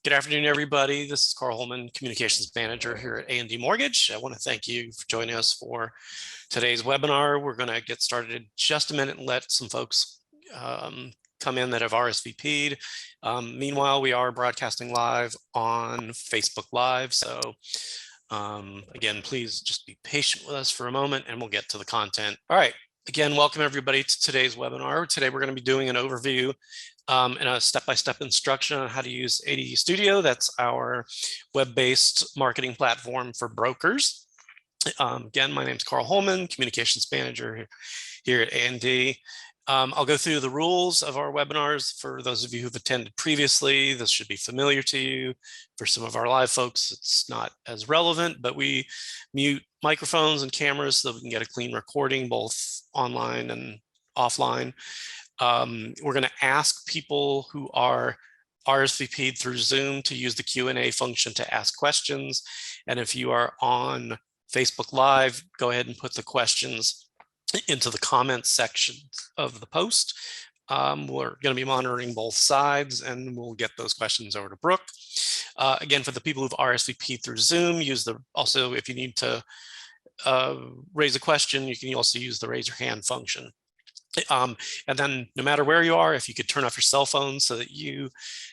Good afternoon, everybody. This is Carl Holman, Communications Manager here at A&D Mortgage. I want to thank you for joining us for today's webinar. We're going to get started in just a minute and let some folks come in that have RSVP'd. Meanwhile, we are broadcasting live on Facebook Live. So again, please just be patient with us for a moment and we'll get to the content. All right. Again, welcome everybody to today's webinar. Today, we're going to be doing an overview and a step-by-step instruction on how to use AD Studio. That's our web-based marketing platform for brokers. Again, my name is Carl Holman, Communications Manager here at A&D. I'll go through the rules of our webinars. For those of you who've attended previously, this should be familiar to you. For some of our live folks, it's not as relevant, but we mute microphones and cameras so that we can get a clean recording, both online and offline. We're going to ask people who are RSVP'd through Zoom to use the Q&A function to ask questions. And if you are on Facebook Live, go ahead and put the questions into the comments section of the post. We're going to be monitoring both sides and we'll get those questions over to Brooke. Again, for the people who've RSVP'd through Zoom, also if you need to raise a question, you can also use the raise your hand function. And then no matter where you are, if you could turn off your cell phone so that you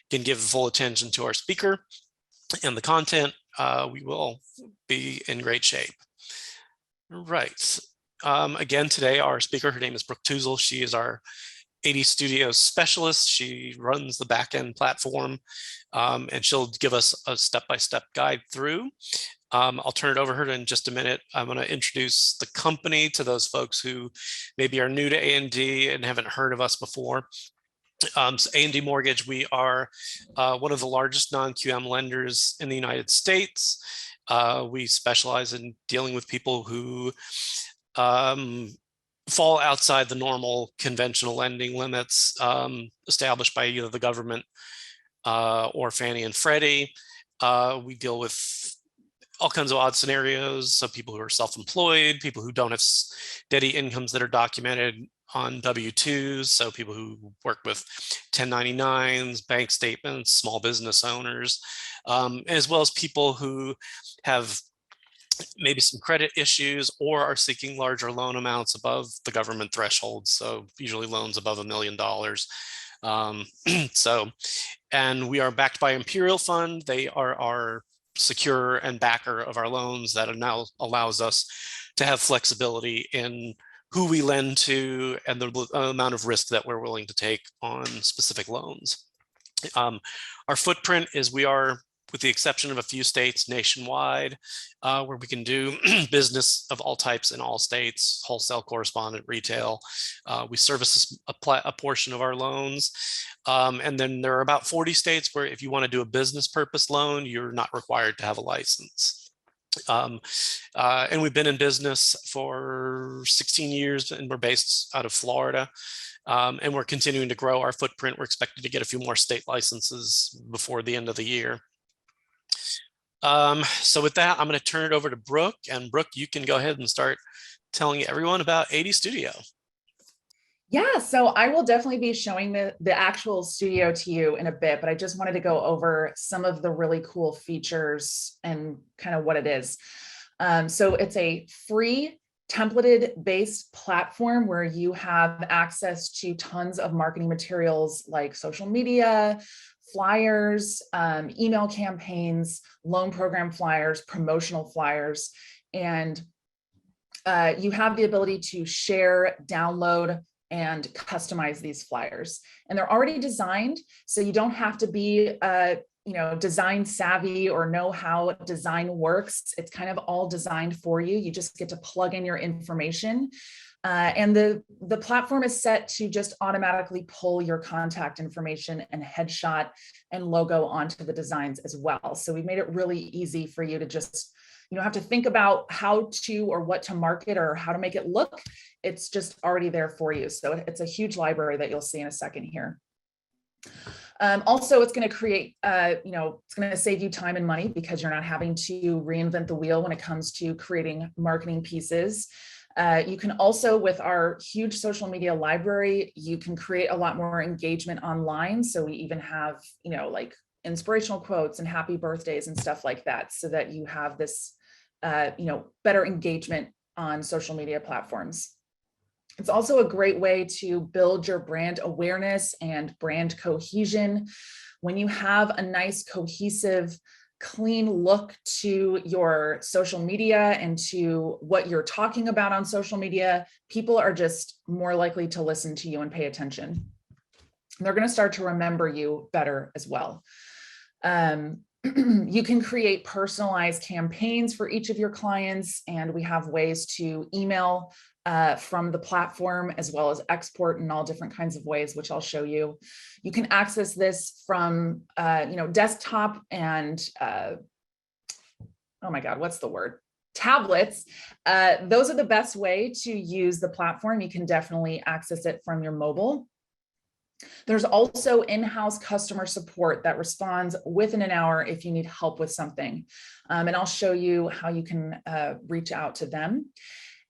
can give full attention to our speaker and the content, we will be in great shape. Right. Again, today, our speaker, her name is Brooke Tuzel. She is our AD Studio specialist. She runs the backend platform, and she'll give us a step-by-step guide through. I'll turn it over to her in just a minute. I'm going to introduce the company to those folks who maybe are new to A&D and haven't heard of us before. So A&D Mortgage, we are one of the largest non-QM lenders in the United States. We specialize in dealing with people who fall outside the normal conventional lending limits established by either the government or Fannie and Freddie. We deal with all kinds of odd scenarios. So people who are self-employed, people who don't have steady incomes that are documented on W-2s. So people who work with 1099s, bank statements, small business owners, as well as people who have maybe some credit issues or are seeking larger loan amounts above the government threshold. So usually loans above $1 million. And we are backed by Imperial Fund. They are our secure and backer of our loans that now allows us to have flexibility in who we lend to and the amount of risk that we're willing to take on specific loans. Our footprint is we are, with the exception of a few states, nationwide, where we can do business of all types in all states, wholesale, correspondent, retail. We service a portion of our loans. And then there are about 40 states where if you want to do a business purpose loan, you're not required to have a license. And we've been in business for 16 years and we're based out of Florida. And we're continuing to grow our footprint. We're expected to get a few more state licenses before the end of the year. So with that, I'm going to turn it over to Brooke, and Brooke, you can go ahead and start telling everyone about AD Studio. Yeah, so I will definitely be showing the actual studio to you in a bit, but I just wanted to go over some of the really cool features and kind of what it is. So it's a free templated based platform where you have access to tons of marketing materials like social media, flyers, email campaigns, loan program flyers, promotional flyers, and you have the ability to share, download, and customize these flyers. And they're already designed, so you don't have to be design savvy or know how design works. It's kind of all designed for you. You just get to plug in your information. And the platform is set to just automatically pull your contact information and headshot and logo onto the designs as well. So we've made it really easy for you to just, you don't have to think about how to or what to market or how to make it look. It's just already there for you. So it's a huge library that you'll see in a second here. Also, it's going to create, it's going to save you time and money because you're not having to reinvent the wheel when it comes to creating marketing pieces. You can also, with our huge social media library, you can create a lot more engagement online. So we even have, like inspirational quotes and happy birthdays and stuff like that, so that you have this, better engagement on social media platforms. It's also a great way to build your brand awareness and brand cohesion. When you have a nice, cohesive, clean look to your social media and to what you're talking about on social media, people are just more likely to listen to you and pay attention. They're going to start to remember you better as well. You can create personalized campaigns for each of your clients, and we have ways to email from the platform, as well as export in all different kinds of ways, which I'll show you. You can access this from, desktop and, oh my God, what's the word? Tablets. Those are the best way to use the platform. You can definitely access it from your mobile. There's also in-house customer support that responds within an hour if you need help with something. And I'll show you how you can reach out to them.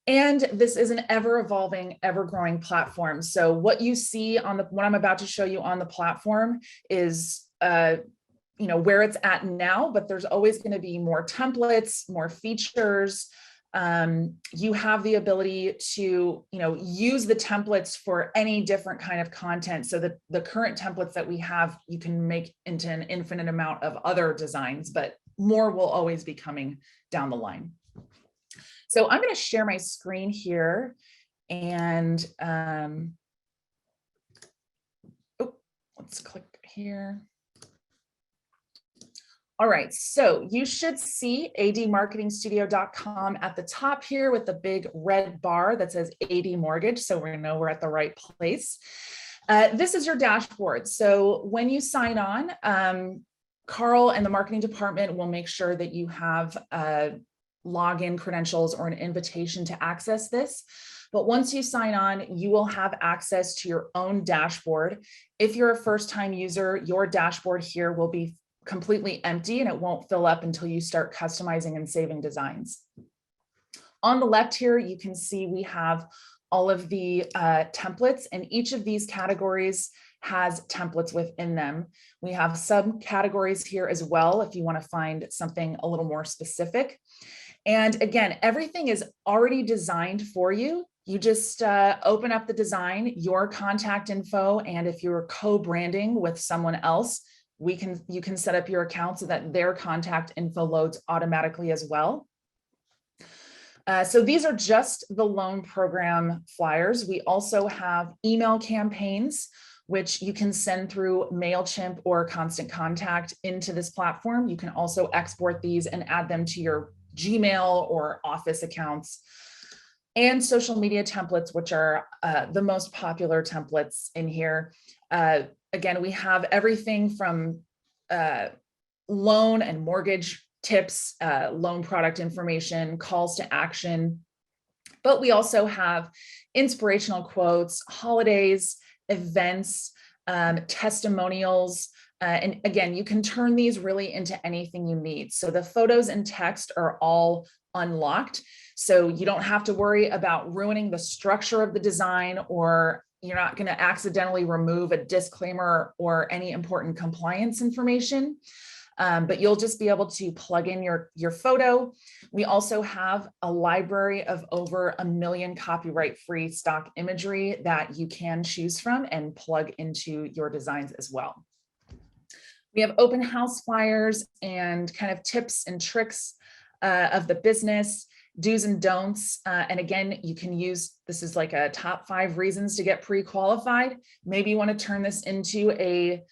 And this is an ever-evolving, ever-growing platform. So what you see on what I'm about to show you on the platform is where it's at now, but there's always going to be more templates, more features. You have the ability to, use the templates for any different kind of content. So that the current templates that we have, you can make into an infinite amount of other designs, but more will always be coming down the line. So I'm going to share my screen here, and let's click here. All right, so you should see admarketingstudio.com at the top here with the big red bar that says AD Mortgage, so we know we're at the right place. This is your dashboard. So when you sign on, Carl and the marketing department will make sure that you have login credentials or an invitation to access this. But once you sign on, you will have access to your own dashboard. If you're a first-time user, your dashboard here will be completely empty and it won't fill up until you start customizing and saving designs. On the left here, you can see we have all of the templates, and each of these categories has templates within them. We have subcategories here as well if you want to find something a little more specific. And again, everything is already designed for you. You just open up the design, your contact info, and if you're co-branding with someone else, you can set up your account so that their contact info loads automatically as well. So these are just the loan program flyers. We also have email campaigns, which you can send through MailChimp or Constant Contact into this platform. You can also export these and add them to your Gmail or Office accounts, and social media templates, which are the most popular templates in here. Again, we have everything from loan and mortgage tips, loan product information, calls to action, but we also have inspirational quotes, holidays, events, testimonials. And again, you can turn these really into anything you need. So the photos and text are all unlocked. So you don't have to worry about ruining the structure of the design, or you're not going to accidentally remove a disclaimer or any important compliance information. But you'll just be able to plug in your photo. We also have a library of over 1 million copyright-free stock imagery that you can choose from and plug into your designs as well. We have open house flyers and kind of tips and tricks of the business, do's and don'ts. And again, you can use, this is like a top 5 reasons to get pre-qualified. Maybe you want to turn this into a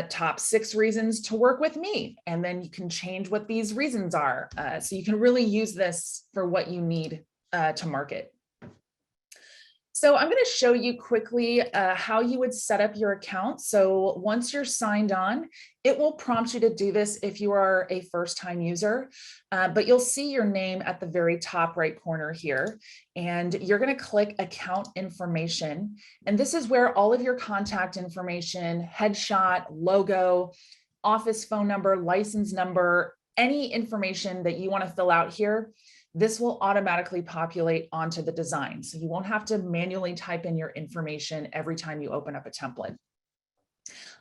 top 6 reasons to work with me. And then you can change what these reasons are. So you can really use this for what you need to market. So I'm going to show you quickly how you would set up your account. So once you're signed on, it will prompt you to do this if you are a first-time user, but you'll see your name at the very top right corner here, and you're going to click account information. And this is where all of your contact information, headshot, logo, office phone number, license number, any information that you want to fill out here, this will automatically populate onto the design. So you won't have to manually type in your information every time you open up a template.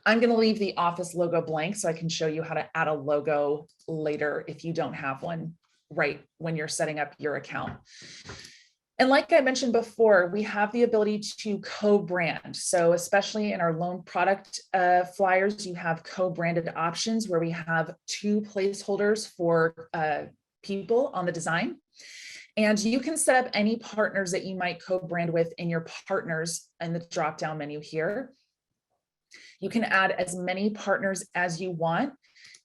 I'm going to leave the office logo blank so I can show you how to add a logo later if you don't have one right when you're setting up your account. And like I mentioned before, we have the ability to co-brand. So especially in our loan product flyers, you have co-branded options where we have 2 placeholders for people on the design. And you can set up any partners that you might co-brand with in your partners in the drop-down menu here. You can add as many partners as you want.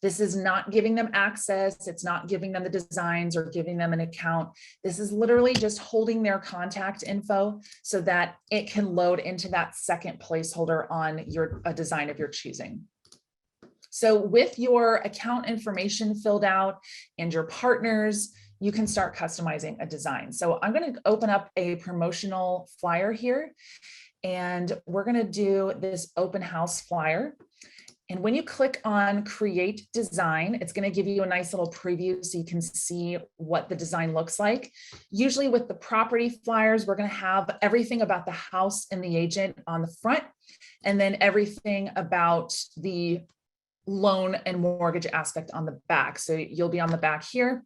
This is not giving them access. It's not giving them the designs or giving them an account. This is literally just holding their contact info so that it can load into that second placeholder on a design of your choosing. So with your account information filled out and your partners, you can start customizing a design. So I'm going to open up a promotional flyer here, and we're going to do this open house flyer. And when you click on create design, it's going to give you a nice little preview so you can see what the design looks like. Usually with the property flyers, we're going to have everything about the house and the agent on the front, and then everything about the loan and mortgage aspect on the back. So you'll be on the back here.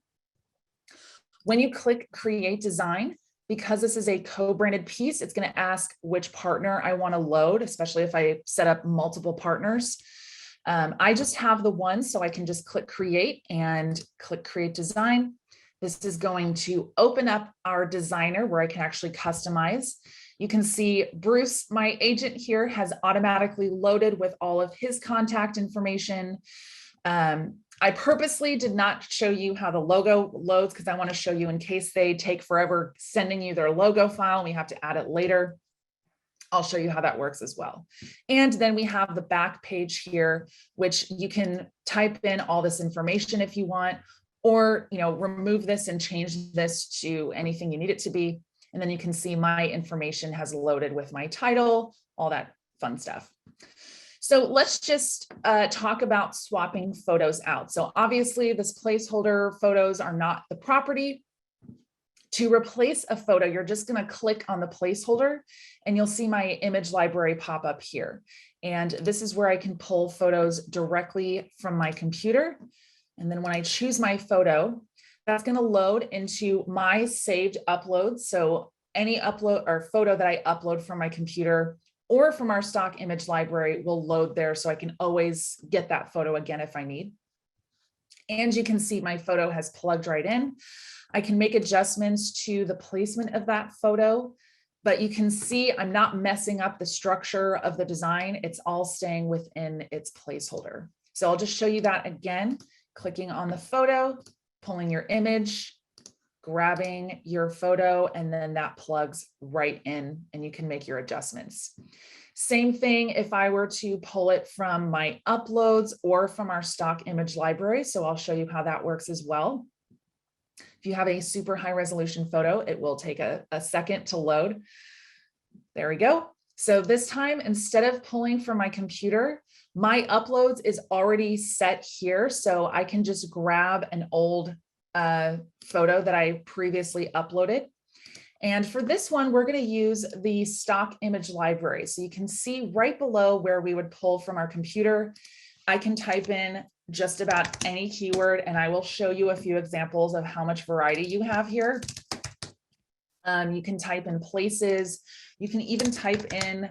When you click create design, because this is a co-branded piece, it's going to ask which partner I want to load, especially if I set up multiple partners. I just have the one, so I can just click create and click create design. This is going to open up our designer where I can actually customize. You can see Bruce, my agent here, has automatically loaded with all of his contact information. I purposely did not show you how the logo loads because I want to show you in case they take forever sending you their logo file and we have to add it later. I'll show you how that works as well. And then we have the back page here, which you can type in all this information if you want, or remove this and change this to anything you need it to be. And then you can see my information has loaded with my title, all that fun stuff. So let's just talk about swapping photos out. So obviously this placeholder photos are not the property. To replace a photo, you're just going to click on the placeholder and you'll see my image library pop up here. And this is where I can pull photos directly from my computer. And then when I choose my photo, that's going to load into my saved uploads. So any upload or photo that I upload from my computer or from our stock image library will load there, so I can always get that photo again if I need. And you can see my photo has plugged right in. I can make adjustments to the placement of that photo, but you can see I'm not messing up the structure of the design. It's all staying within its placeholder. So I'll just show you that again, clicking on the photo, pulling your image, grabbing your photo, and then that plugs right in and you can make your adjustments. Same thing if I were to pull it from my uploads or from our stock image library. So I'll show you how that works as well. If you have a super high resolution photo, it will take a second to load. There we go. So this time, instead of pulling from my computer, my uploads is already set here. So I can just grab an old photo that I previously uploaded. And for this one, we're going to use the stock image library. So you can see right below where we would pull from our computer, I can type in just about any keyword, and I will show you a few examples of how much variety you have here. You can type in places. You can even type in,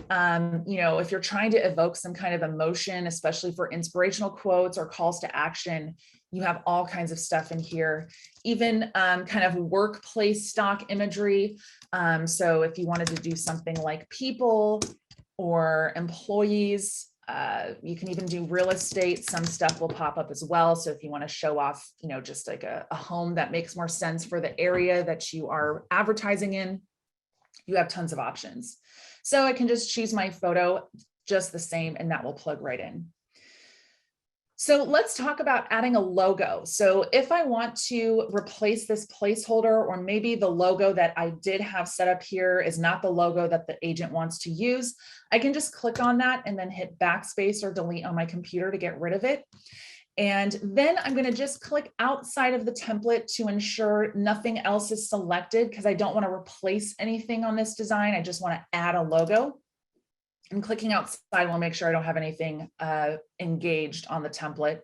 if you're trying to evoke some kind of emotion, especially for inspirational quotes or calls to action, you have all kinds of stuff in here, even kind of workplace stock imagery. So if you wanted to do something like people or employees, you can even do real estate. Some stuff will pop up as well. So if you want to show off, just like a home that makes more sense for the area that you are advertising in, you have tons of options. So I can just choose my photo just the same, and that will plug right in. So let's talk about adding a logo. So if I want to replace this placeholder, or maybe the logo that I did have set up here is not the logo that the agent wants to use, I can just click on that and then hit backspace or delete on my computer to get rid of it. And then I'm going to just click outside of the template to ensure nothing else is selected, because I don't want to replace anything on this design. I just want to add a logo. I'm clicking outside. We'll make sure I don't have anything engaged on the template.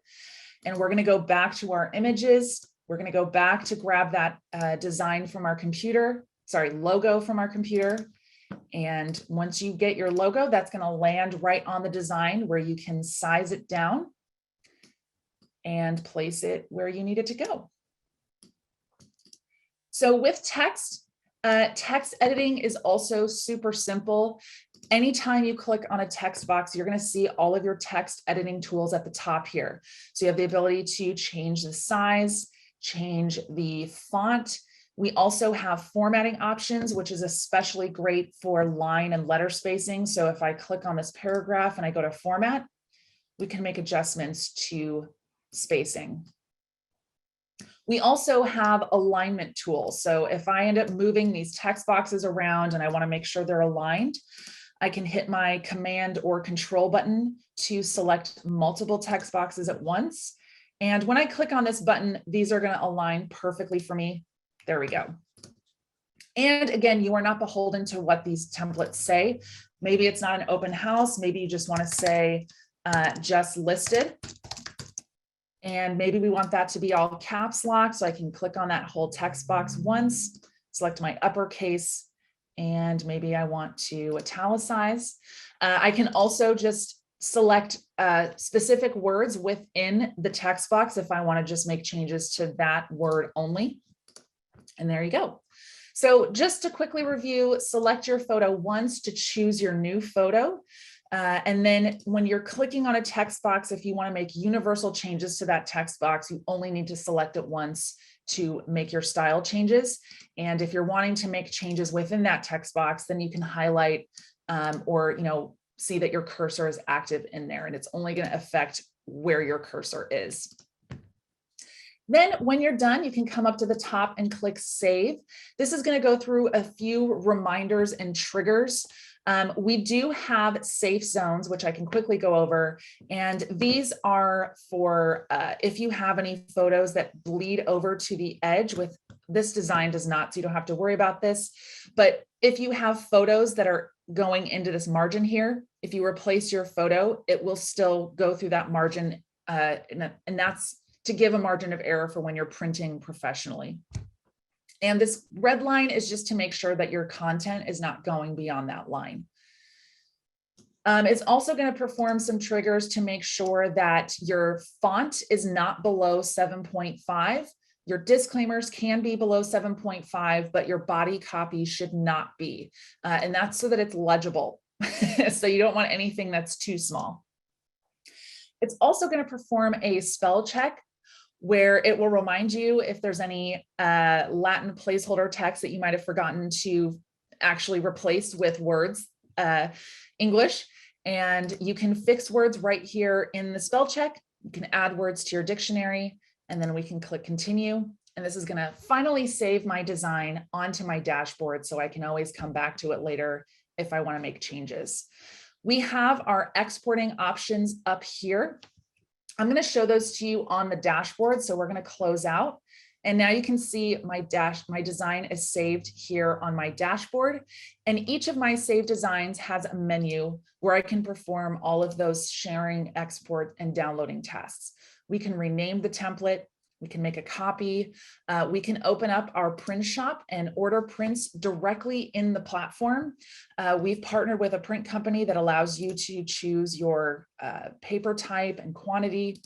And we're going to go back to our images. We're going to go back to grab that design from our computer, logo from our computer. And once you get your logo, that's going to land right on the design where you can size it down and place it where you need it to go. So with text, text editing is also super simple. Anytime you click on a text box, you're going to see all of your text editing tools at the top here. So you have the ability to change the size, change the font. We also have formatting options, which is especially great for line and letter spacing. So if I click on this paragraph and I go to format, we can make adjustments to spacing. We also have alignment tools. So if I end up moving these text boxes around and I want to make sure they're aligned, I can hit my Command or Control button to select multiple text boxes at once. And when I click on this button, these are going to align perfectly for me. There we go. And again, you are not beholden to what these templates say. Maybe it's not an open house. Maybe you just want to say just listed. And maybe we want that to be all caps lock. So I can click on that whole text box once, select my uppercase, and maybe I want to italicize. I can also just select specific words within the text box if I want to just make changes to that word only. And there you go. So just to quickly review, select your photo once to choose your new photo. And then when you're clicking on a text box, if you want to make universal changes to that text box, you only need to select it once to make your style changes. And if you're wanting to make changes within that text box, then you can highlight or see that your cursor is active in there, and it's only going to affect where your cursor is. Then when you're done, you can come up to the top and click Save. This is going to go through a few reminders and triggers. We do have safe zones, which I can quickly go over. And these are for if you have any photos that bleed over to the edge. With this design does not, so you don't have to worry about this. But if you have photos that are going into this margin here, if you replace your photo, it will still go through that margin. And that's to give a margin of error for when you're printing professionally. And this red line is just to make sure that your content is not going beyond that line. It's also going to perform some triggers to make sure that your font is not below 7.5. Your disclaimers can be below 7.5, but your body copy should not be. And that's so that it's legible. So you don't want anything that's too small. It's also going to perform a spell check, where it will remind you if there's any Latin placeholder text that you might have forgotten to actually replace with words, English. And you can fix words right here in the spell check. You can add words to your dictionary, and then we can click continue. And this is going to finally save my design onto my dashboard, so I can always come back to it later if I want to make changes. We have our exporting options up here. I'm going to show those to you on the dashboard. So we're going to close out. And now you can see my design is saved here on my dashboard. And each of my saved designs has a menu where I can perform all of those sharing, export, and downloading tasks. We can rename the template. We can make a copy. We can open up our print shop and order prints directly in the platform. We've partnered with a print company that allows you to choose your paper type and quantity.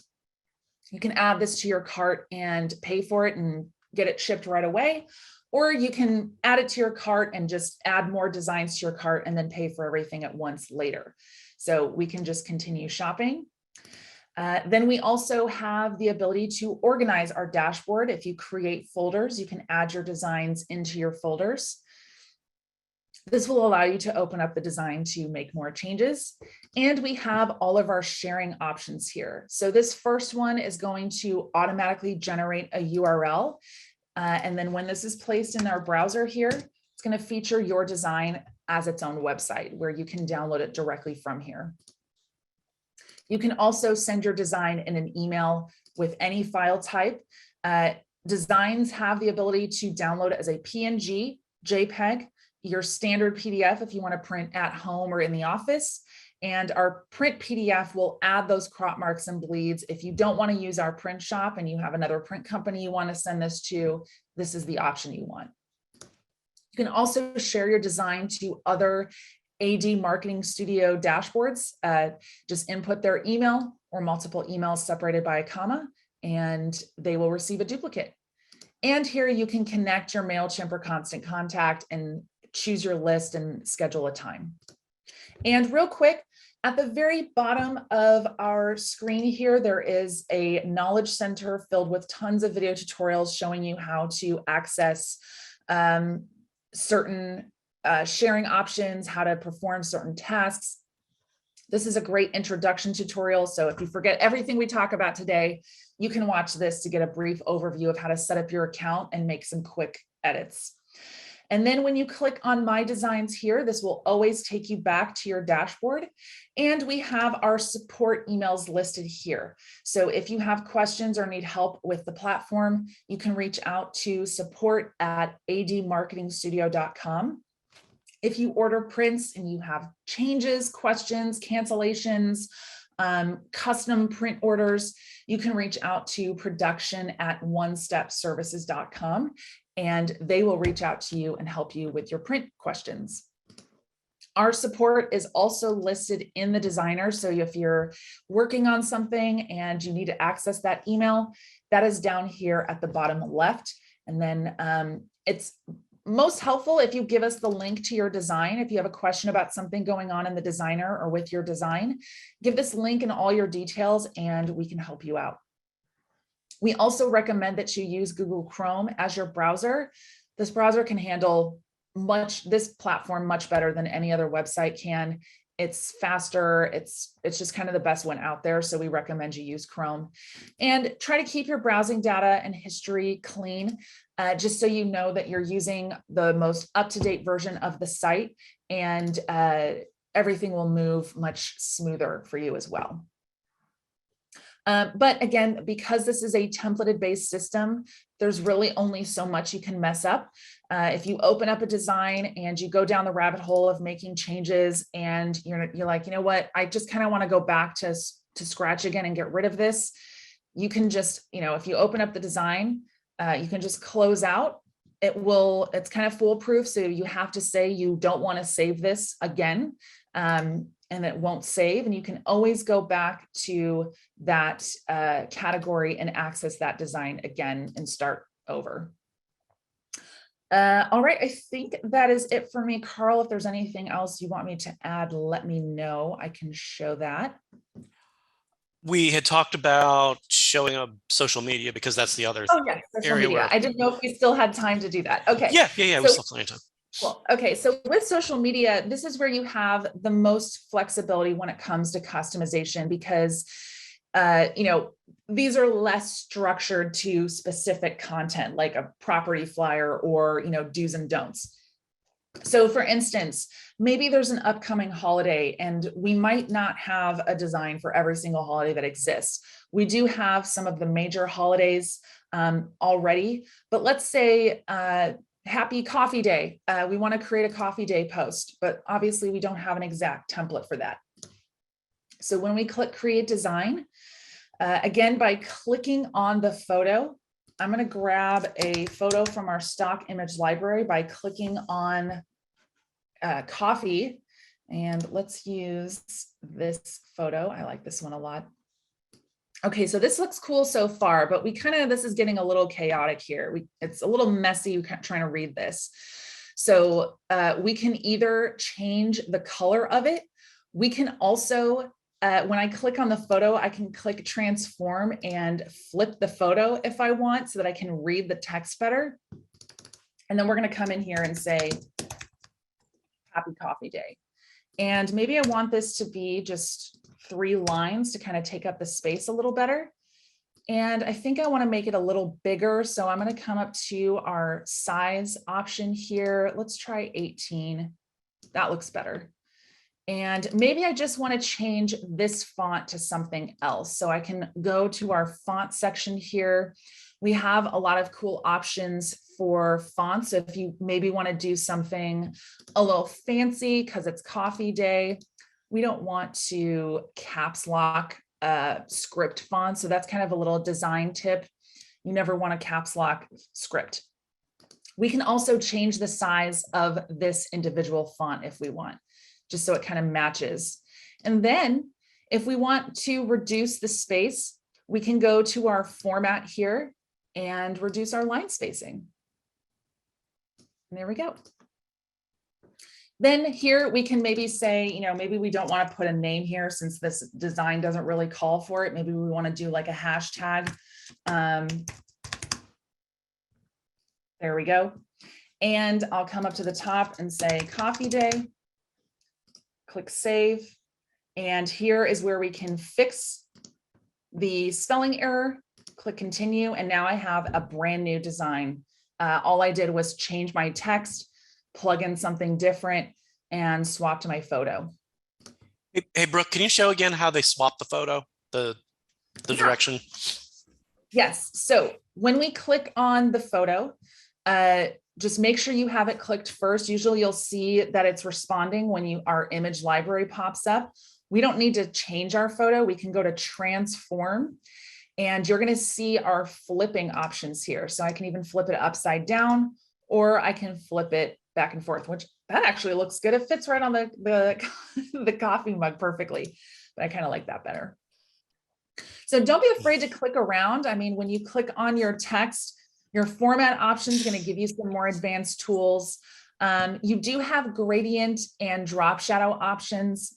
You can add this to your cart and pay for it and get it shipped right away. Or you can add it to your cart and just add more designs to your cart and then pay for everything at once later. So we can just continue shopping. Then we also have the ability to organize our dashboard. If you create folders, you can add your designs into your folders. This will allow you to open up the design to make more changes. And we have all of our sharing options here. So this first one is going to automatically generate a URL. And then when this is placed in our browser here, it's going to feature your design as its own website where you can download it directly from here. You can also send your design in an email with any file type. Designs have the ability to download as a PNG, JPEG. your standard PDF if you want to print at home or in the office. And our print PDF will add those crop marks and bleeds. If you don't want to use our print shop and you have another print company you want to send this to, this is the option you want. You can also share your design to other AD Marketing Studio dashboards. Just input their email or multiple emails separated by a comma, and they will receive a duplicate. And here you can connect your MailChimp or Constant Contact and choose your list and schedule a time. And real quick, at the very bottom of our screen here, there is a knowledge center filled with tons of video tutorials showing you how to access certain sharing options, how to perform certain tasks. This is a great introduction tutorial. So if you forget everything we talk about today, you can watch this to get a brief overview of how to set up your account and make some quick edits. And then when you click on My Designs here, this will always take you back to your dashboard. And we have our support emails listed here. So if you have questions or need help with the platform, you can reach out to support@admarketingstudio.com. If you order prints and you have changes, questions, cancellations, custom print orders, you can reach out to production@onestepservices.com, and they will reach out to you and help you with your print questions. Our support is also listed in the designer. So if you're working on something and you need to access that email, that is down here at the bottom left. And then it's most helpful if you give us the link to your design. If you have a question about something going on in the designer or with your design, give this link and all your details and we can help you out. We also recommend that you use Google Chrome as your browser. This browser can handle this platform much better than any other website can. It's faster. It's just kind of the best one out there. So we recommend you use Chrome, and try to keep your browsing data and history clean, just so you know that you're using the most up-to-date version of the site, and everything will move much smoother for you as well. But again, because this is a templated based system, there's really only so much you can mess up. If you open up a design and you go down the rabbit hole of making changes and you're like, you know what, I just kind of want to go back to scratch again and get rid of this, you can just, if you open up the design, you can just close out. It's kind of foolproof. So you have to say you don't want to save this again. And it won't save, and you can always go back to that category and access that design again and start over. All right, I think that is it for me. Carl, if there's anything else you want me to add, let me know. I can show that. We had talked about showing up social media because that's the other social area media. I didn't know if we still had time to do that. Okay. Yeah, we still have plenty of time. Well, okay, so with social media, this is where you have the most flexibility when it comes to customization, because these are less structured to specific content like a property flyer or do's and don'ts. So for instance, maybe there's an upcoming holiday and we might not have a design for every single holiday that exists. We do have some of the major holidays already, but let's say Happy Coffee Day. We want to create a coffee day post, but obviously we don't have an exact template for that. So when we click Create Design, again, by clicking on the photo, I'm going to grab a photo from our stock image library by clicking on coffee, and let's use this photo. I like this one a lot. Okay, so this looks cool so far, but this is getting a little chaotic here. It's a little messy trying to read this. So we can either change the color of it. We can also, when I click on the photo, I can click transform and flip the photo if I want so that I can read the text better. And then we're going to come in here and say, Happy Coffee Day. And maybe I want this to be just 3 lines to kind of take up the space a little better. And I think I want to make it a little bigger. So I'm going to come up to our size option here. Let's try 18. That looks better. And maybe I just want to change this font to something else. So I can go to our font section here. We have a lot of cool options for fonts. So if you maybe want to do something a little fancy because it's coffee day, we don't want to caps lock script font. So that's kind of a little design tip. You never want to caps lock script. We can also change the size of this individual font if we want, just so it kind of matches. And then if we want to reduce the space, we can go to our format here and reduce our line spacing. And there we go. Then here we can maybe say, you know, maybe we don't want to put a name here since this design doesn't really call for it. Maybe we want to do like a hashtag. There we go. And I'll come up to the top and say coffee day, click save. And here is where we can fix the spelling error, click continue. And now I have a brand new design. All I did was change my text, plug in something different, and swap to my photo. Hey, Brooke, can you show again how they swap the photo, the direction? Yes. So when we click on the photo, just make sure you have it clicked first. Usually you'll see that it's responding when our image library pops up. We don't need to change our photo. We can go to transform and you're going to see our flipping options here. So I can even flip it upside down, or I can flip it back and forth, which that actually looks good. It fits right on the coffee mug perfectly, but I kind of like that better. So don't be afraid to click around. I mean, when you click on your text, your format option is going to give you some more advanced tools. You do have gradient and drop shadow options.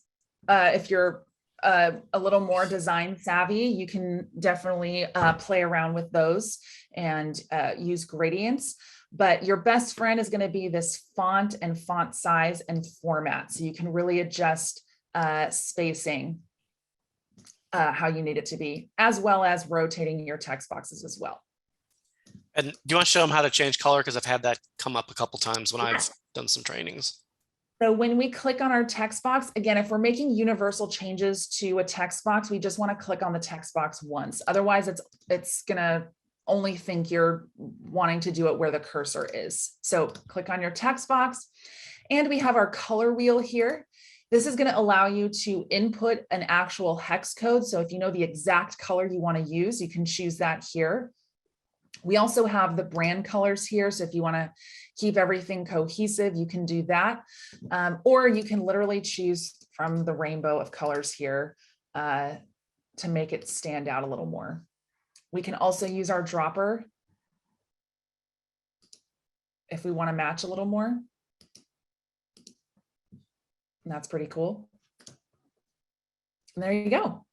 If you're a little more design savvy, you can definitely play around with those and use gradients. But your best friend is going to be this font and font size and format. So you can really adjust spacing how you need it to be, as well as rotating your text boxes as well. And do you want to show them how to change color? Because I've had that come up a couple times when I've done some trainings. So when we click on our text box, again, if we're making universal changes to a text box, we just want to click on the text box once. Otherwise, it's going to only think you're wanting to do it where the cursor is. So click on your text box, and we have our color wheel here. This is going to allow you to input an actual hex code. So if you know the exact color you want to use, you can choose that here. We also have the brand colors here. So if you want to keep everything cohesive, you can do that. Or you can literally choose from the rainbow of colors here to make it stand out a little more. We can also use our dropper if we want to match a little more. And that's pretty cool. And there you go.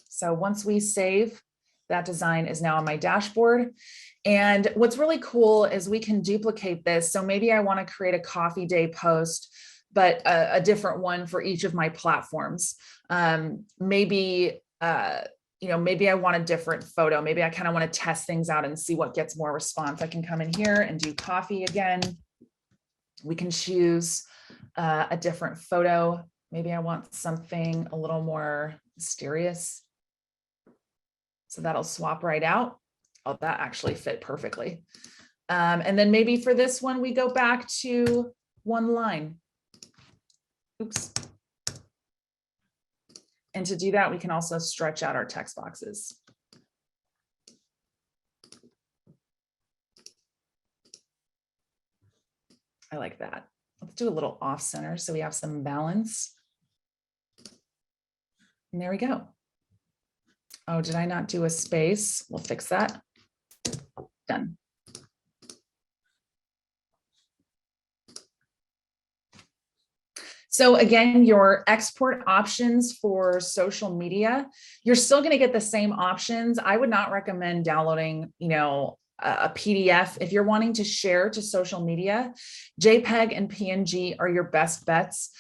So once we save, that design is now on my dashboard. And what's really cool is we can duplicate this. So maybe I want to create a coffee day post, but a different one for each of my platforms. Maybe I want a different photo. Maybe I kind of want to test things out and see what gets more response. I can come in here and do coffee again. We can choose a different photo. Maybe I want something a little more mysterious. So that'll swap right out. Oh, that actually fit perfectly. And then maybe for this one, we go back to one line. Oops. And to do that, we can also stretch out our text boxes. I like that. Let's do a little off center so we have some balance. And there we go. Oh, did I not do a space? We'll fix that. Done. So again, your export options for social media, you're still going to get the same options. I would not recommend downloading, a PDF. If you're wanting to share to social media, JPEG and PNG are your best bets.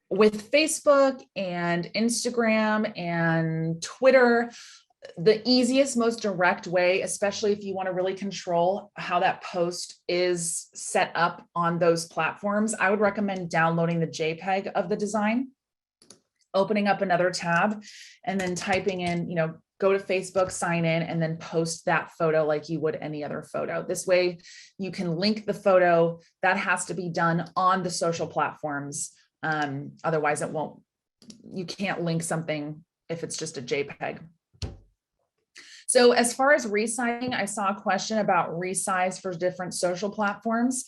With Facebook and Instagram and Twitter, the easiest, most direct way, especially if you want to really control how that post is set up on those platforms, I would recommend downloading the JPEG of the design. opening up another tab and then typing in, go to Facebook, sign in, and then post that photo like you would any other photo. This way you can link the photo. That has to be done on the social platforms. Otherwise you can't link something if it's just a JPEG. So as far as resizing, I saw a question about resize for different social platforms.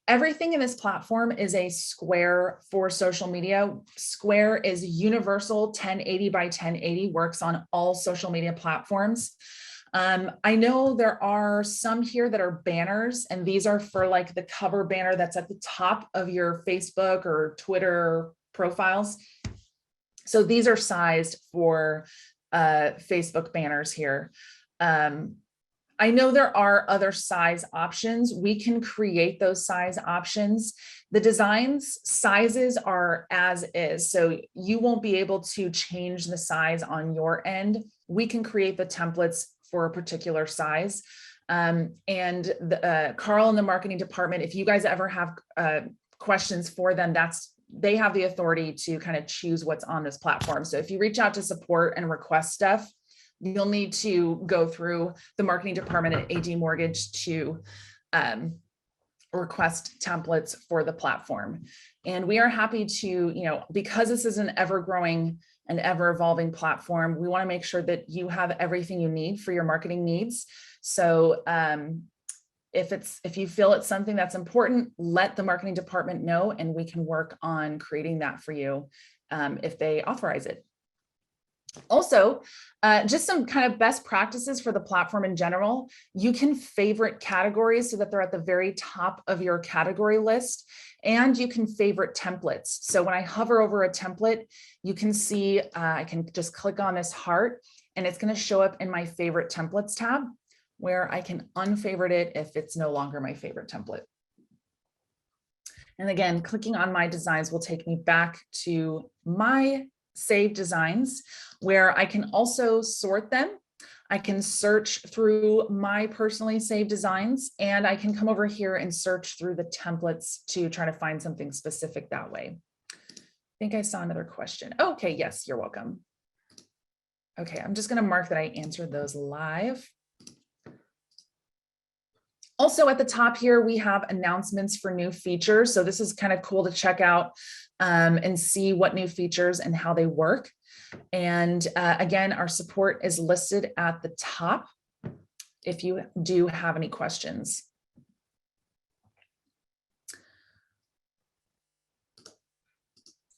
Everything in this platform is a square for social media. Square is universal, 1080 by 1080, works on all social media platforms. I know there are some here that are banners, and these are for like the cover banner that's at the top of your Facebook or Twitter profiles. So these are sized for Facebook banners here. I know there are other size options. We can create those size options. The designs sizes are as is, so you won't be able to change the size on your end. We can create the templates for a particular size. And Carl in the marketing department, if you guys ever have questions for them, they have the authority to kind of choose what's on this platform. So if you reach out to support and request stuff, you'll need to go through the marketing department at AD Mortgage to request templates for the platform. And we are happy to, because this is an ever-growing and ever-evolving platform, we want to make sure that you have everything you need for your marketing needs. So if you feel it's something that's important, let the marketing department know, and we can work on creating that for you if they authorize it. Also, just some kind of best practices for the platform in general. You can favorite categories so that they're at the very top of your category list, and you can favorite templates. So when I hover over a template, you can see I can just click on this heart, and it's going to show up in my favorite templates tab, where I can unfavorite it if it's no longer my favorite template. And again, clicking on my designs will take me back to my saved designs, where I can also sort them. I can search through my personally saved designs, and I can come over here and search through the templates to try to find something specific that way. I think I saw another question. Okay, yes, you're welcome. Okay, I'm just going to mark that I answered those live. Also at the top here, we have announcements for new features. So this is kind of cool to check out and see what new features and how they work. And again, our support is listed at the top if you do have any questions.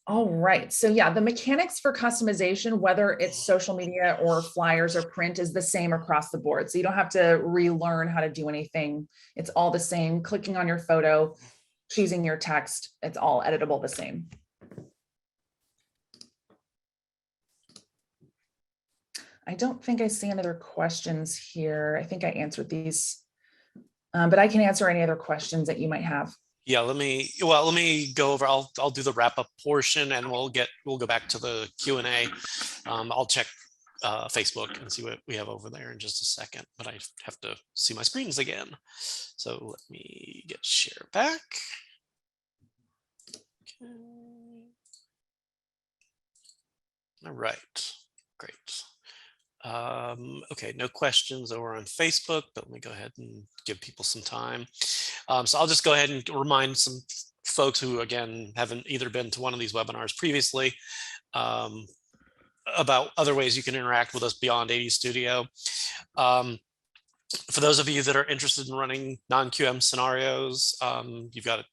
All right, so yeah, the mechanics for customization, whether it's social media or flyers or print, is the same across the board. So you don't have to relearn how to do anything. It's all the same. Clicking on your photo, choosing your text, it's all editable the same. I don't think I see any other questions here. I think I answered these, but I can answer any other questions that you might have. Yeah, let me go over. I'll do the wrap up portion, and we'll go back to the Q&A. I'll check Facebook and see what we have over there in just a second, but I have to see my screens again. So let me get share back. Okay. All right, great. Okay, no questions over on Facebook, but let me go ahead and give people some time. So I'll just go ahead and remind some folks who, again, haven't either been to one of these webinars previously about other ways you can interact with us beyond AD Studio. For those of you that are interested in running non-QM scenarios, you've got a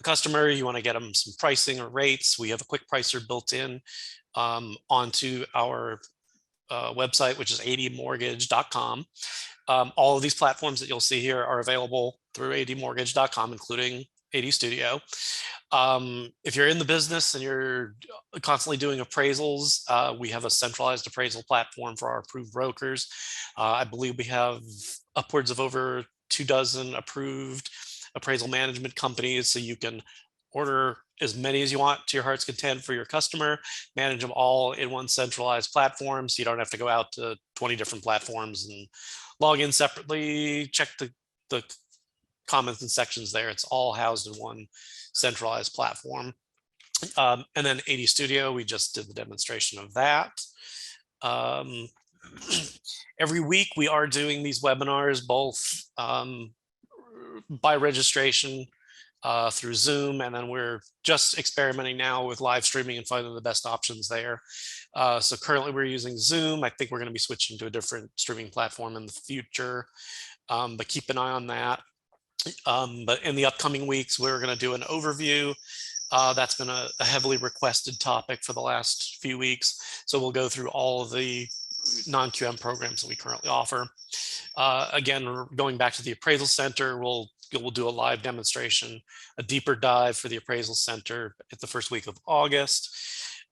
customer, you want to get them some pricing or rates. We have a quick pricer built in onto our website, which is admortgage.com. All of these platforms that you'll see here are available through admortgage.com, including AD Studio. If you're in the business and you're constantly doing appraisals, we have a centralized appraisal platform for our approved brokers. I believe we have upwards of over 24 approved appraisal management companies, so you can order as many as you want to your heart's content for your customer, manage them all in one centralized platform, so you don't have to go out to 20 different platforms and log in separately, check the comments and sections there. It's all housed in one centralized platform. And then 80 Studio, we just did the demonstration of that. Um, every week we are doing these webinars, both by registration through Zoom, and then we're just experimenting now with live streaming and finding the best options there. So currently we're using Zoom. I think we're going to be switching to a different streaming platform in the future, but keep an eye on that. But in the upcoming weeks, we're going to do an overview. That's been a heavily requested topic for the last few weeks. So we'll go through all of the non-QM programs that we currently offer. Again, we're going back to the Appraisal Center. We'll do a live demonstration, a deeper dive for the Appraisal Center at the first week of August.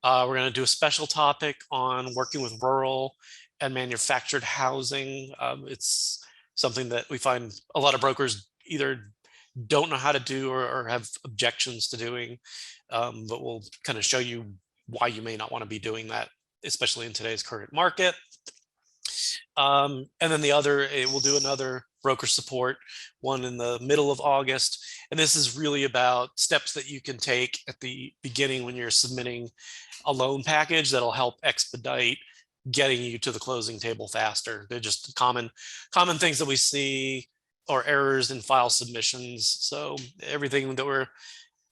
We're going to do a special topic on working with rural and manufactured housing. It's something that we find a lot of brokers either don't know how to do or have objections to doing, but we'll kind of show you why you may not want to be doing that, especially in today's current market. And then we'll do another broker support one in the middle of August. And this is really about steps that you can take at the beginning when you're submitting a loan package that'll help expedite getting you to the closing table faster. They're just common things that we see, or errors in file submissions. So everything that we're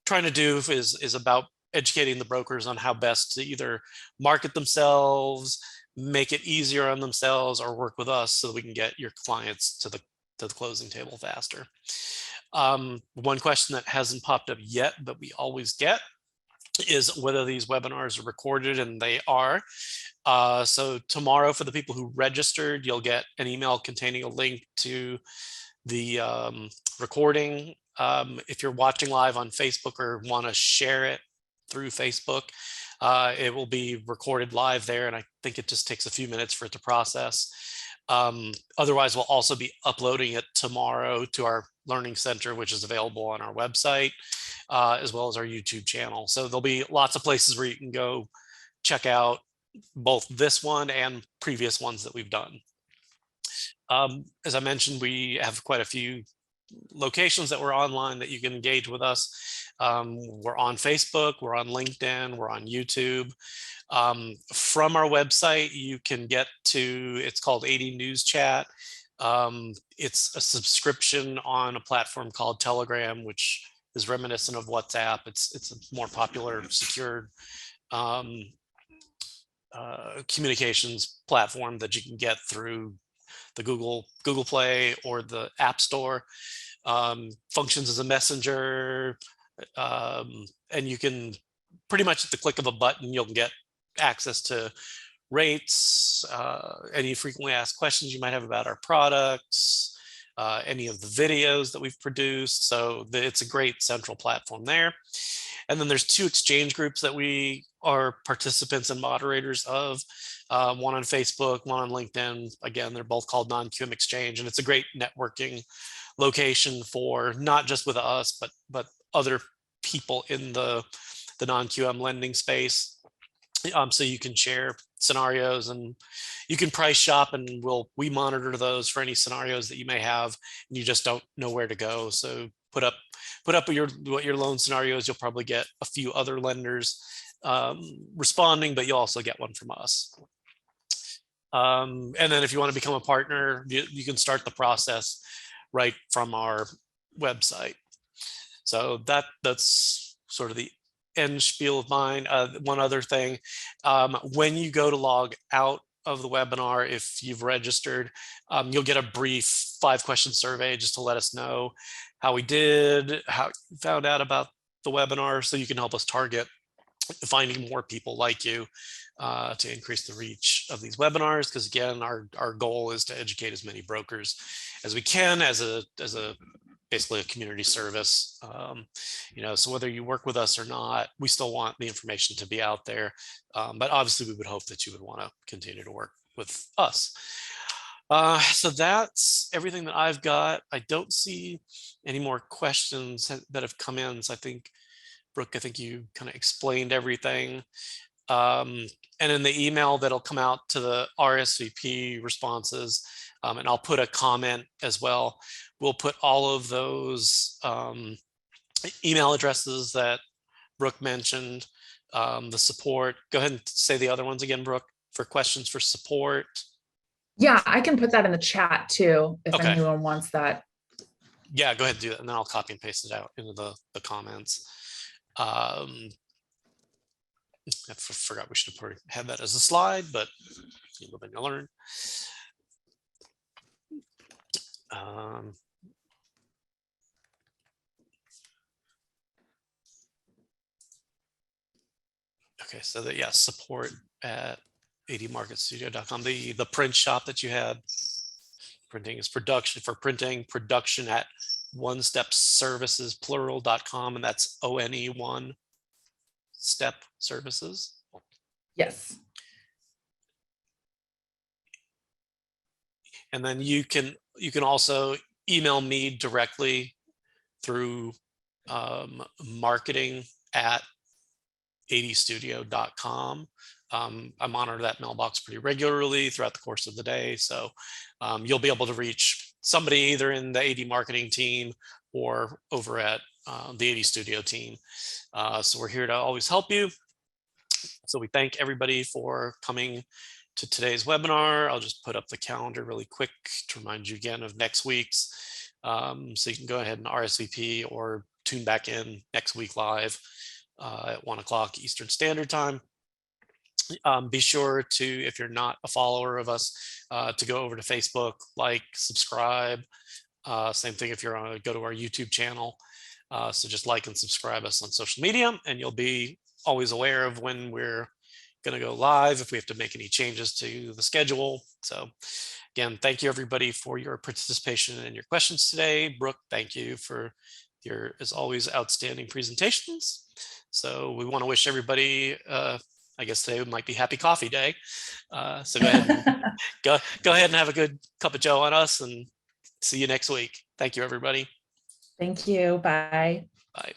trying to do is about educating the brokers on how best to either market themselves, make it easier on themselves, or work with us so that we can get your clients to the closing table faster. One question that hasn't popped up yet, but we always get, is whether these webinars are recorded, and they are. So tomorrow, for the people who registered, you'll get an email containing a link to the recording. If you're watching live on Facebook or want to share it through Facebook, it will be recorded live there, and I think it just takes a few minutes for it to process. Otherwise, we'll also be uploading it tomorrow to our Learning Center, which is available on our website, as well as our YouTube channel. So there'll be lots of places where you can go check out both this one and previous ones that we've done. As I mentioned, we have quite a few locations that we're online that you can engage with us. We're on Facebook, we're on LinkedIn, we're on YouTube. From our website, you can get to, it's called 80 News Chat. It's a subscription on a platform called Telegram, which is reminiscent of WhatsApp. It's a more popular, secured communications platform that you can get through the Google Play or the App Store. Functions as a messenger, and you can pretty much at the click of a button, you'll get access to rates, any frequently asked questions you might have about our products, any of the videos that we've produced. So it's a great central platform there. And then there's 2 exchange groups that we are participants and moderators of, one on Facebook, one on LinkedIn. Again, they're both called Non-QM Exchange, and it's a great networking location for not just with us, but other people in the non-QM lending space. So you can share scenarios, and you can price shop, and we monitor those for any scenarios that you may have and you just don't know where to go. So put up what your loan scenario is. You'll probably get a few other lenders responding, but you'll also get one from us. And then if you want to become a partner, you can start the process right from our website. So that's sort of the end spiel of mine. One other thing, when you go to log out of the webinar, if you've registered, you'll get a brief 5-question survey just to let us know how we did, how you found out about the webinar, so you can help us target finding more people like you to increase the reach of these webinars. Because again, our goal is to educate as many brokers as we can as a basically a community service. So whether you work with us or not, we still want the information to be out there. But obviously we would hope that you would want to continue to work with us. So that's everything that I've got. I don't see any more questions that have come in. So I think, Brooke, I think you kind of explained everything. And in the email that'll come out to the RSVP responses, and I'll put a comment as well. We'll put all of those email addresses that Brooke mentioned, the support. Go ahead and say the other ones again, Brooke, for questions for support. Yeah, I can put that in the chat too, if Okay. anyone wants that. Yeah, go ahead and do that, and then I'll copy and paste it out into the comments. I forgot we should have probably had that as a slide, but you live and you learn. Okay, so that, yeah, support at admarketstudio.com. The print shop that you had, printing is production for printing, production at one step services plural.com, and that's ONE1 step services. Yes. And then you can also email me directly through marketing at adstudio.com. I monitor that mailbox pretty regularly throughout the course of the day. So you'll be able to reach somebody either in the AD marketing team or over at the AD Studio team. So we're here to always help you. So we thank everybody for coming to today's webinar. I'll just put up the calendar really quick to remind you again of next week's. So you can go ahead and RSVP or tune back in next week live at 1 o'clock Eastern Standard Time. Be sure to, if you're not a follower of us, to go over to Facebook, like, subscribe. Same thing if you're on, go to our YouTube channel. So just like and subscribe us on social media, and you'll be always aware of when we're going to go live, if we have to make any changes to the schedule. So again, thank you everybody for your participation and your questions today. Brooke, thank you for your, as always, outstanding presentations. So we want to wish everybody, I guess today might be Happy Coffee Day. So go ahead and go ahead and have a good cup of joe on us, and see you next week. Thank you, everybody. Thank you. Bye. Bye.